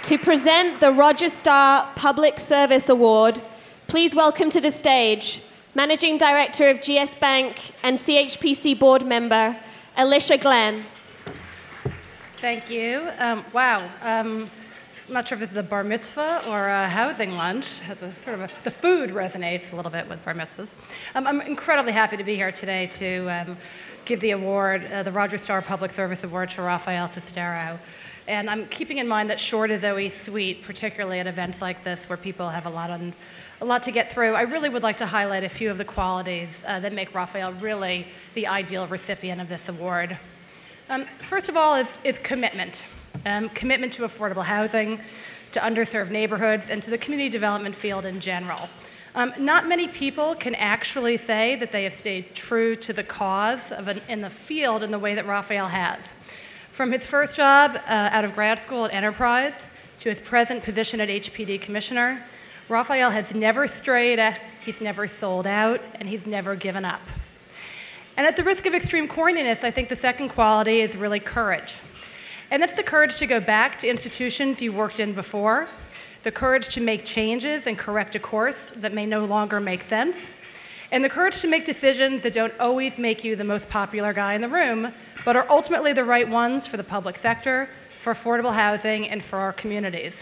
To present the Roger Starr Public Service Award, please welcome to the stage Managing Director of GS Bank and CHPC Board Member, Alicia Glen. Thank you. Wow. I'm not sure if this is a bar mitzvah or a housing lunch. The food resonates a little bit with bar mitzvahs. I'm incredibly happy to be here today to give the award, the Roger Starr Public Service Award, to Rafael Cestero. And I'm keeping in mind that short is always sweet, particularly at events like this where people have a lot to get through. I really would like to highlight a few of the qualities that make Rafael really the ideal recipient of this award. First of all is commitment. Commitment to affordable housing, to underserved neighborhoods, and to the community development field in general. Not many people can actually say that they have stayed true to the cause in the field in the way that Rafael has. From his first job out of grad school at Enterprise to his present position at HPD Commissioner, Rafael has never strayed, he's never sold out, and he's never given up. And at the risk of extreme corniness, I think the second quality is really courage. And that's the courage to go back to institutions you worked in before, the courage to make changes and correct a course that may no longer make sense, and the courage to make decisions that don't always make you the most popular guy in the room, but are ultimately the right ones for the public sector, for affordable housing, and for our communities.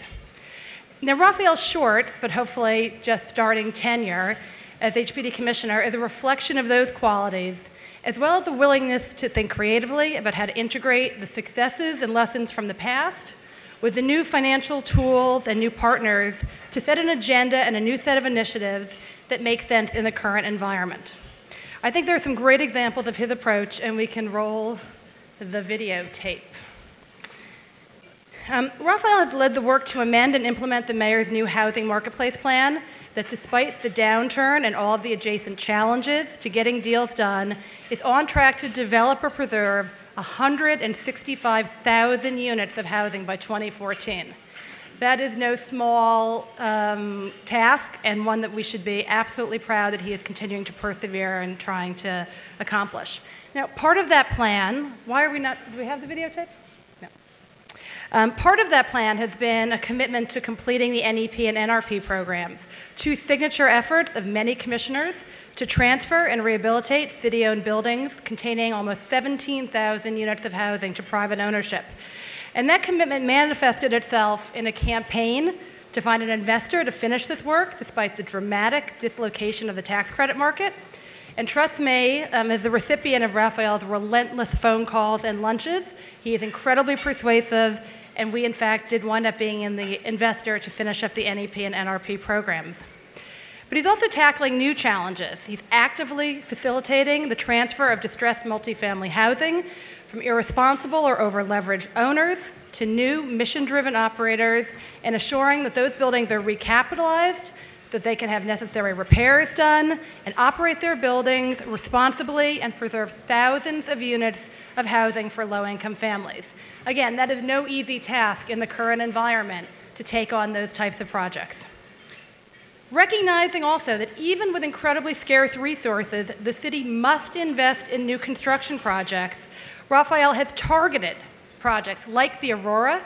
Now, Rafael's short, but hopefully just starting tenure as HPD Commissioner is a reflection of those qualities, as well as the willingness to think creatively about how to integrate the successes and lessons from the past with the new financial tools and new partners to set an agenda and a new set of initiatives that make sense in the current environment. I think there are some great examples of his approach, and we can roll the videotape. Rafael has led the work to amend and implement the mayor's new housing marketplace plan that, despite the downturn and all of the adjacent challenges to getting deals done, is on track to develop or preserve 165,000 units of housing by 2014. That is no small task, and one that we should be absolutely proud that he is continuing to persevere and trying to accomplish. Now, part of that plan, do we have the videotape? No. Part of that plan has been a commitment to completing the NEP and NRP programs, two signature efforts of many commissioners to transfer and rehabilitate city-owned buildings containing almost 17,000 units of housing to private ownership. And that commitment manifested itself in a campaign to find an investor to finish this work, despite the dramatic dislocation of the tax credit market. And trust me, as the recipient of Rafael's relentless phone calls and lunches, he is incredibly persuasive, and we, in fact, did wind up being in the investor to finish up the NEP and NRP programs. But he's also tackling new challenges. He's actively facilitating the transfer of distressed multifamily housing from irresponsible or over-leveraged owners to new mission-driven operators, and assuring that those buildings are recapitalized so that they can have necessary repairs done and operate their buildings responsibly and preserve thousands of units of housing for low-income families. Again, that is no easy task in the current environment to take on those types of projects. Recognizing also that even with incredibly scarce resources, the city must invest in new construction projects, Rafael has targeted projects like the Aurora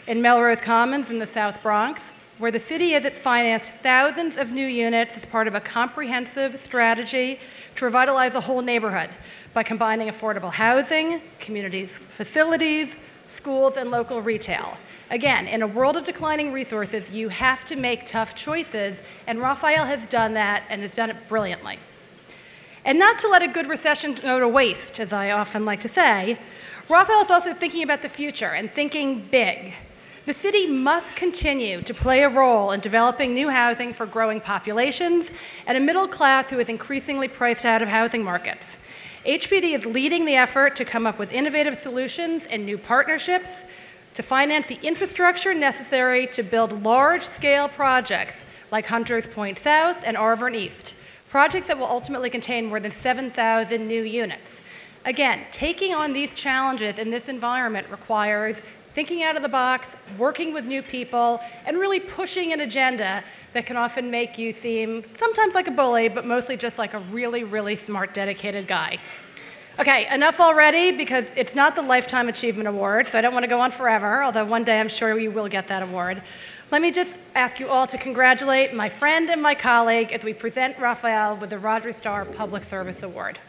in Melrose Commons in the South Bronx, where the city has financed thousands of new units as part of a comprehensive strategy to revitalize the whole neighborhood by combining affordable housing, community facilities, schools, and local retail. Again, in a world of declining resources, you have to make tough choices, and Rafael has done that and has done it brilliantly. And not to let a good recession go to waste, as I often like to say, Rafael is also thinking about the future and thinking big. The city must continue to play a role in developing new housing for growing populations and a middle class who is increasingly priced out of housing markets. HPD is leading the effort to come up with innovative solutions and new partnerships to finance the infrastructure necessary to build large-scale projects like Hunters Point South and Arvern East, projects that will ultimately contain more than 7,000 new units. Again, taking on these challenges in this environment requires thinking out of the box, working with new people, and really pushing an agenda that can often make you seem sometimes like a bully, but mostly just like a really, really smart, dedicated guy. Okay, enough already, because it's not the Lifetime Achievement Award, so I don't want to go on forever, although one day I'm sure you will get that award. Let me just ask you all to congratulate my friend and my colleague as we present Rafael with the Roger Starr Public Service Award.